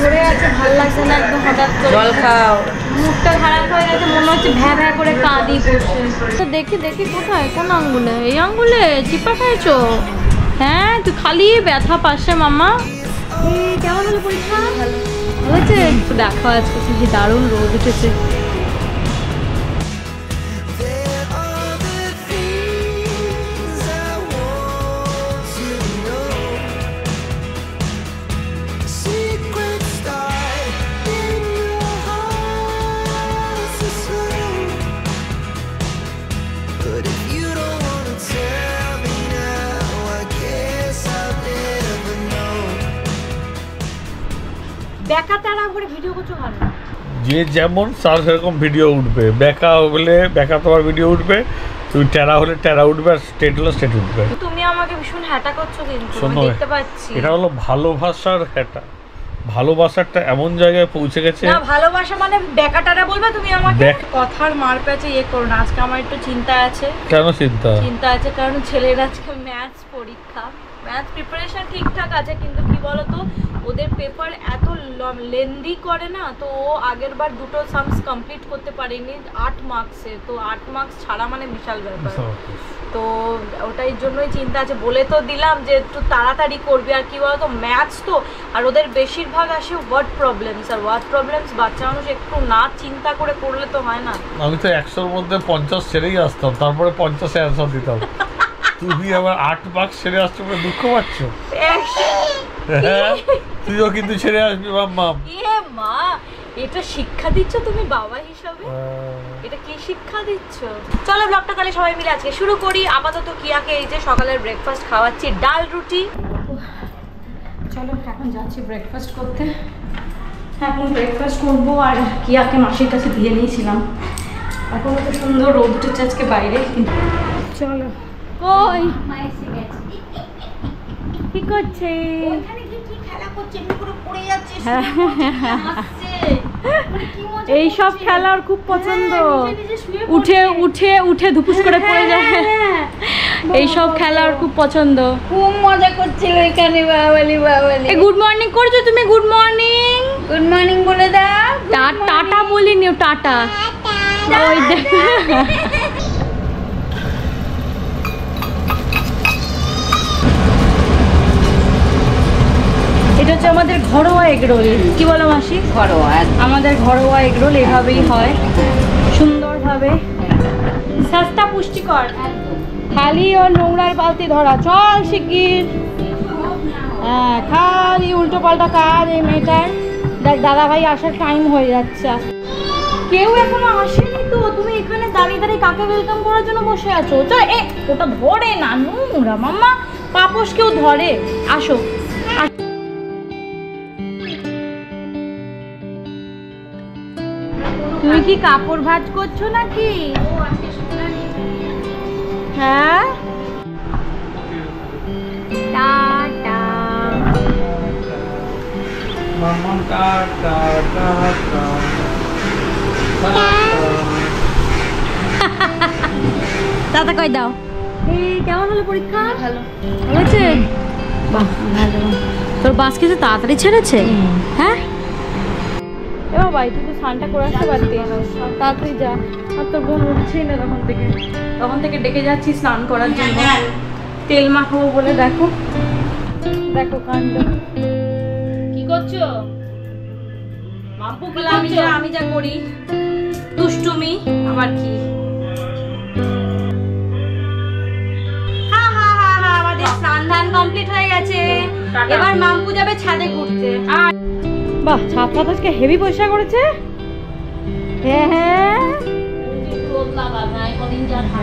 ধরে আছে, ভালো লাগছে না একদম। হঠাৎ করে জল খাও। মুখটা খারাপ হয়ে গেছে, মনে হচ্ছে ভ্যা ভ্যা করে কাঁদি বসে। তো দেখি দেখি কোথায়, কোন আঙ্গুলে? এই আঙ্গুলে চিপা খাইছো? হ্যাঁ, তুই খালি ব্যথা পাশে মামা। কেমন হলো পরীক্ষা? ভালো হয়েছে? দেখো আজকে কি দারুণ রোদ উঠেছে। বেকা তারা করে ভিডিও করছো ভালো, যে যেমন তার সেরকম ভিডিও উঠবে। বেকা হলে বেকা তোমার ভিডিও উঠবে, তুমি টেরা হলে টেরা উঠবে, আর স্টেট হলে স্টেট উঠবে। তুমি আমাকে ভীষণ হ্যাটা করছো কিন্তু আমি দেখতে পাচ্ছি। এটা হলো ভালোবাসার হ্যাটা। ভালোবাসাটা এমন জায়গায় পৌঁছে গেছে না, ভালোবাসা মানে বেকাটারা বলবে তুমি আমাকে। কথার মার প্যাচে ইয়ে করো না। আজকে আমার একটু চিন্তা আছে। কেন চিন্তা? চিন্তা আছে কারণ ছেলের আজকে ম্যাথস পরীক্ষা। ম্যাথ প্রিপারেশন ঠিকঠাক আছে, কিন্তু কি বলতো ওদের পেপার এত লেন্দি করে না, তো ও আগের বার দুটো সামস কমপ্লিট করতে পারেনি 8 মার্কসের। তো 8 মার্কস ছাড়া মানে বিশাল ব্যাপার। তো ওটাই জন্যই চিন্তা আছে। বলে তো দিলাম যে একটু তাড়াতাড়ি করবি। আর কি বলতো ম্যাথস তো, আর ওদের বেশিরভাগ আসে ওয়ার্ড প্রবলেমস। আর ওয়ার্ড প্রবলেমস বাচ্চা মানুষ একটু না চিন্তা করে করলে তো হয় না। আমি তো 100-র মধ্যে 50 ছেড়েই আসতাম, তারপরে 50-এ অ্যান্সার দিতাম। তুমি আবার 8 মার্কস ছেড়ে আসছো বলে দুঃখ পাচ্ছ? তুইও কিন্তু ছেড়ে আসবি মাম্মা। ইয়ে মা, এটা শিক্ষা দিচ্ছ তুমি বাবা হিসাবে? এটা কি শিক্ষা দিচ্ছ? চলো ব্লগটা তাহলে সবাই মিলে আজকে শুরু করি। আপাতত কিয়াকে এই যে সকালের ব্রেকফাস্ট খাওয়াচ্ছি, ডাল রুটি। চলো এখন যাচ্ছি ব্রেকফাস্ট করতে। এখন ব্রেকফাস্ট করবো। আর কিয়াকে মাসির কাছে দিয়ে নিয়েছিলাম। এখন তো সুন্দর রোদ উঠেছে আজকে বাইরে। চলো। কই কি করছে? এইসব খেলার খুব পছন্দ। উঠে উঠে উঠে ধুপুস করে পড়ে যায়। এইসব খেলার খুব পছন্দ। খুব মজা করছিল এখানে। বাবালি বাবালি। গুড মর্নিং করছো তুমি? Good morning. গুড মর্নিং বলে দাও। টাটা বলিনি, টাটা। ওই দেখ, এটা হচ্ছে আমাদের ঘরোয়া এগরোল। কি বলো মাসি? ঘরোয়া। আমাদের ঘরোয়া এগরোল এভাবেই হয়, সুন্দরভাবে, সস্তা পুষ্টিকর। খালি ও নোংরার বালতি ধরা। চল শিগগির। হ্যাঁ, খালি উল্টো পাল্টা কাজ এই মেয়েটার। দেখ দাদা ভাই আসার টাইম হয়ে যাচ্ছে। কেউ এখনো আসেনি তো, তুমি এখানে দাঁড়িয়ে দাঁড়িয়ে কাকে ওয়েলকাম করার জন্য বসে আছো? চল, ওটা ধরে না, নোংরা মাম্মা। পাপোশ কেউ ধরে? আসো। তুমি কি কাপড় ভাঁজ করছো নাকি? হ্যাঁ, টাটা মাম্মা, টাটা টাটা। দাদা কই দাও। কেমন হলো পরীক্ষা? ভালো হয়েছে। বাহ, ভালো। তোর বাস কিছু তাড়াতাড়ি ছেড়েছে? হ্যাঁ এ বাবা, তুই তো স্নানটা করে আসতে পারতি, তাড়াতাড়ি যা। আর তোর বোন উঠছেই না তখন থেকে ডেকে যাচ্ছি স্নান করার জন্য। তেল মাখাবো বলে। দেখো দেখো কাণ্ড। কি করছো? আমি যা করি দুষ্টুমি, আবার কি। আমাদের স্নান ধান কমপ্লিট হয়ে গেছে। এবার মাম্পু যাবে ছাদে ঘুরতে। বাহ, ছাদটা আজকে হেভি পয়সা করেছে। হ্যাঁ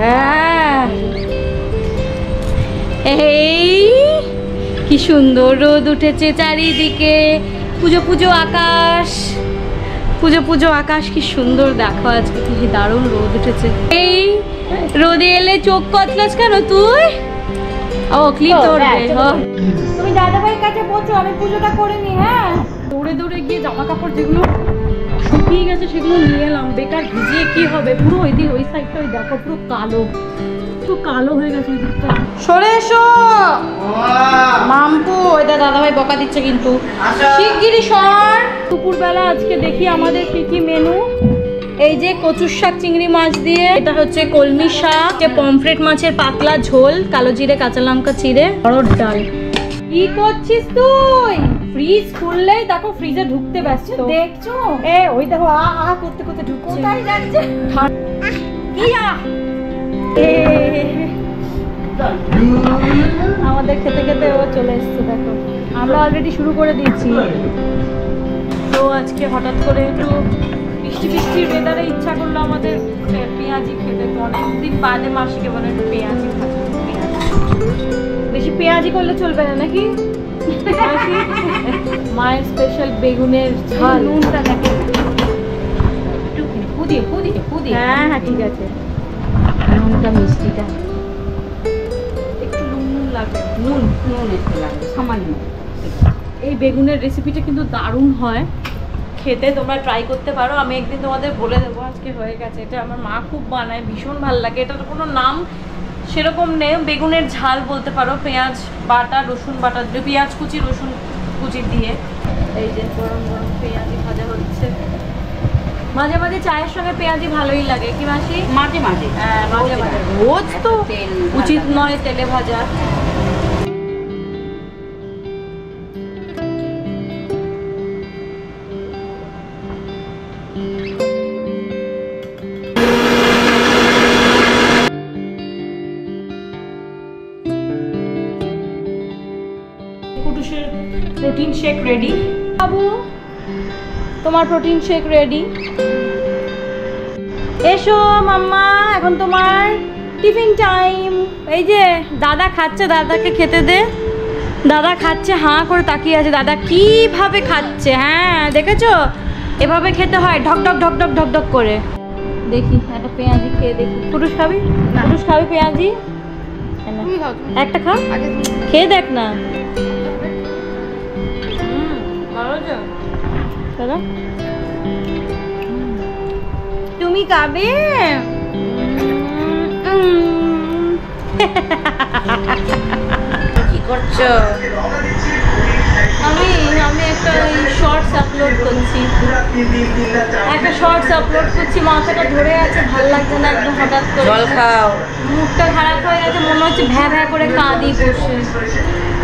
হ্যাঁ, এই কি সুন্দর রোদ উঠেছে চারিদিকে। পুজো পুজো আকাশ, পুজো পুজো আকাশ কি সুন্দর। দেখো আজকে কি দারুণ রোদ উঠেছে। এই রোদে এলে চোখ কতলাস কেন তুই? ও ক্লিপ ধরবে। তুমি দাদা ভাইয়ের কাছে পৌঁছো, আমি পুজোটা করে নি। হ্যাঁ, দৌড়ে দৌড়ে গিয়ে জামা কাপড় যেগুলো শুকিয়ে গেছে সেগুলো নিয়ে এলাম। বেকার ভিজিয়ে কি হবে? পুরো ওই সাইডটা ওই দেখো পুরো কালো, পুরো কালো হয়ে গেছে ওই দিকটা। সরে এসো মাম্পু। ওই দাদা ভাই বকা দিচ্ছে কিন্তু। শিগগিরই সর। দুপুরবেলা আজকে দেখি আমাদের কি কি মেনু। এই যে কচুর শাক চিংড়ি মাছ দিয়ে, এটা হচ্ছে কলমি শাক, পমফ্রেট মাছের পাতলা ঝোল, কালো জিরে কাঁচা লঙ্কা চিড়ে, অরড় ডাল। কি করছিস তুই? ফ্রিজ খুললেই দেখো ফ্রিজে ঢুকতে ব্যস্ত দেখছো। ওই দেখো আ করতে করতে ঢুকছে। কোথায় যাচ্ছে? কি আমাদের খেতে খেতে ও চলে এসছে দেখো। আমরা অলরেডি শুরু করে দিয়েছি। তো আজকে হঠাৎ করে একটু বৃষ্টি বৃষ্টির ওয়েদারে ইচ্ছা করলো আমাদের পেঁয়াজি খেতে। তো অনেকদিন বাদে মাসিকে বলে একটু পেঁয়াজি খাবো। বেশি পেঁয়াজি করলে চলবে না নাকি? মায়ের স্পেশাল বেগুনের ঝাল। নুনটা দেখো হ্যাঁ হ্যাঁ ঠিক আছে। নুনটা মিষ্টিটা একটু নুন লাগবে। নুন একটু লাগবে সামান্য। এই বেগুনের রেসিপিটা কিন্তু দারুণ হয় খেতে, তোমরা ট্রাই করতে পারো। আমি একদিন তোমাদের বলে দেবো। আজকে হয়ে গেছে। এটা আমার মা খুব বানায়, ভীষণ ভালো লাগে। এটার কোনো নাম সেরকম নেই, বেগুনের ঝাল বলতে পারো। পেঁয়াজ বাটা, রসুন বাটা, পেঁয়াজ কুচি রসুন কুচি দিয়ে। এই যে গরম গরম পেঁয়াজি ভাজা হচ্ছে। মাঝে মাঝে চায়ের সঙ্গে পেঁয়াজি ভালোই লাগে কি মাসি? মাঝে মাঝে। হ্যাঁ মাঝে মাঝে, রোজ তো উচিত নয় তেলে ভাজা। কুটুসের প্রোটিন শেক রেডি। বাবু তোমার প্রোটিন শেক রেডি। এসো মাম্মা, এখন তোমার টিফিন টাইম। এই যে দাদা খাচ্ছে, দাদাকে খেতে দে। দাদা খাচ্ছে, হাঁ করে তাকিয়ে আছে। দাদা কিভাবে খাচ্ছে, হ্যাঁ দেখেছো? এভাবে খেতে হয়, ঢক ঢক ঢক ঢক ঢক ঢক করে। দেখি একটা পেঁয়াজি খেয়ে দেখি। কুটুস খাবি? কুটুস খাবি পেঁয়াজি? একটা খা, খেয়ে দেখ না। তুমি খাবে? কি করছো? আমি একটা শর্টস আপলোড করছি। মাথাটা ধরে আছে, ভালো লাগছে না একদম। হঠাৎ করে জল খাও। মুখটা খারাপ হয়ে গেছে, মনে হচ্ছে ভ্যা ভ্যা করে কাঁদি বসে।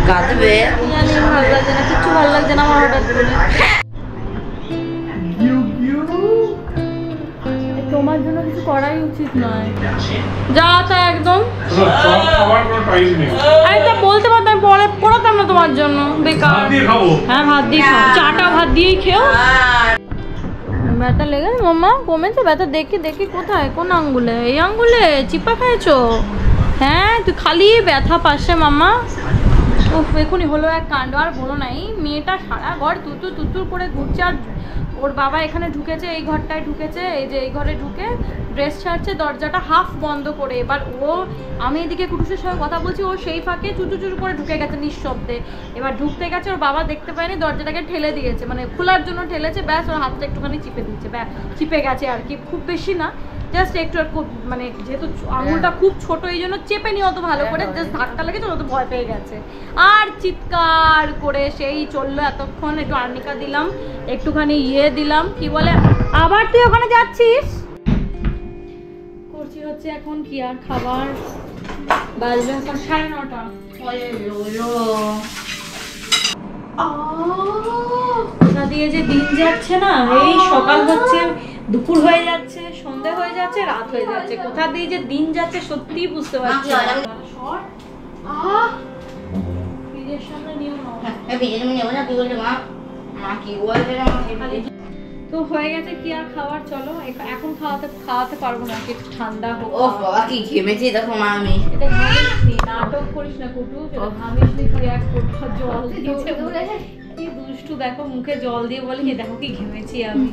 কাঁদবে? জানি ভালো লাগছে না, কিচ্ছু ভালো লাগছে না আমার হঠাৎ করে। তোমার জন্য কিছু করাই উচিত নয়। যা তা একদম। আমি তো বলতে পারতাম, পরে পড়াতাম না তোমার জন্য। বেকার। হ্যাঁ ভাত দিয়ে খাও, চাটা ভাত দিয়েই খেও। ব্যথা লেগেছে মাম্মা? কমেছে ব্যথা? দেখি দেখি কোথায়, কোন আঙ্গুলে? এই আঙ্গুলে চিপা খাইছো? হ্যাঁ তুই খালি ব্যথা পাচ্ছে মাম্মা। ও এখনই হলো এক কাণ্ড, আর বলো না। এই মেয়েটা সারা ঘর তুতুর তুতুর করে ঘুরছে। আর ওর বাবা এখানে ঢুকেছে, এই ঘরটায় ঢুকেছে। এই যে এই ঘরে ঢুকে ড্রেস ছাড়ছে, দরজাটা হাফ বন্ধ করে। এবার আমি এদিকে কুটুসের সঙ্গে কথা বলছি, ও সেই ফাঁকে চুচু চুচু করে ঢুকে গেছে নিঃশব্দে। এবার ঢুকতে গেছে, ওর বাবা দেখতে পায়নি, দরজাটাকে ঠেলে দিয়েছে, মানে খোলার জন্য ঠেলেছে। ব্যাস ওর হাতটা একটুখানি চিপে দিচ্ছে, চিপে গেছে আর কি, খুব বেশি না, জাস্ট একটু মানে যেহেতু আঙুলটা খুব ছোট এই জন্য চেপে নি অত ভালো করে, জাস্ট ধাক্কা লেগেছে, ও তো ভয় পেয়ে গেছে। আর চিৎকার করে সেই চললো এতক্ষণ। একটু আর্নিকা দিলাম, একটুখানি দিলাম, কি বলে, আবার তুই ওখানে যাচ্ছিস। করছি হচ্ছে এখন কি আর খাবার বাজবে এখন 9:30। দিয়ে যে দিন যাচ্ছে না, এই সকাল হচ্ছে, দুপুর হয়ে যাচ্ছে, সন্ধ্যা হয়ে যাচ্ছে, রাত হয়ে যাচ্ছে, কোথা দিয়ে যে দিন যাচ্ছে সত্যি বুঝতে পারছি না। ফ্রিজের সামনে নিও না। তো হয়ে গেছে কি আর খাবার, চলো এখন খাওয়াতে পারবো না, একটু ঠান্ডা হোক। ও বাবা কি ঘেমেছি দেখো মা। আমি এটা ঘামিসনি, নাটক করিস না কুটু, ঘামিসনি তুই। এক ফোঁটা জল দিয়েছে, কি দুষ্টু দেখো, মুখে জল দিয়ে বলে কি দেখো কি ঘেমেছি আমি।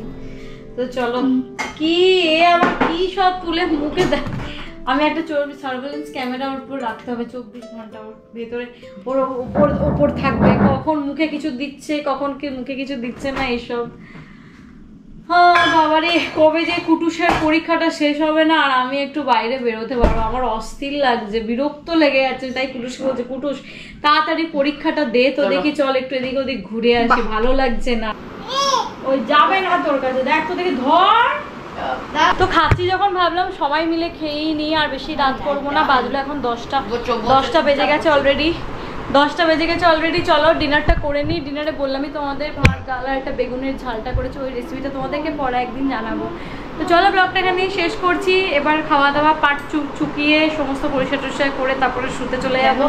তো চলো, কি আমার কি সব তুলে মুখে দেখ। আমি একটা সার্ভেলেন্স ক্যামেরা ওর উপর রাখতে হবে 24 ঘন্টা, ওর ভেতরে ওর ওপর থাকবে, কখন মুখে কিছু দিচ্ছে, কখন মুখে কিছু দিচ্ছে না, এইসব। হ্যাঁ বাবারে, কবে যে কুটুসের পরীক্ষাটা শেষ হবে না আর আমি একটু বাইরে বেরোতে পারবো। আমার অস্থির লাগছে, বিরক্ত লেগে যাচ্ছে। তাই কুটুসকে বলছে, কুটুস তাড়াতাড়ি পরীক্ষাটা দে তো, দেখি চল একটু এদিক ওদিক ঘুরে আসি, ভালো লাগছে না। ওই যাবে না তোর কাছে, দেখ তো দেখে ধর। তো খাচ্ছি যখন ভাবলাম সবাই মিলে খেয়েই নিই, আর বেশি রাত করবো না। বাজলো এখন 10টা বেজে গেছে অলরেডি। 10টা বেজে গেছে অলরেডি। চলো ডিনারটা করে নিই। ডিনারে বললামই তোমাদের ভাত ডাল আর একটা বেগুনের ঝালটা করেছি, ওই রেসিপিটা তোমাদেরকে পরে একদিন জানাবো। তো চলো ব্লগটা এখানেই শেষ করছি। এবার খাওয়া দাওয়া পাট চুকিয়ে সমস্ত পরিষ্কার টরিষ্কার করে তারপরে শুতে চলে যাবো।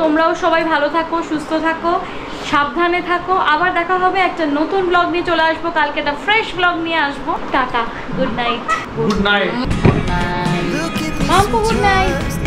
তোমরাও সবাই ভালো থাকো, সুস্থ থাকো, সাবধানে থাকো। আবার দেখা হবে একটা নতুন ব্লগ নিয়ে চলে আসবো কালকে, একটা ফ্রেশ ব্লগ নিয়ে আসবো। Tata, good night. Good night. Good night.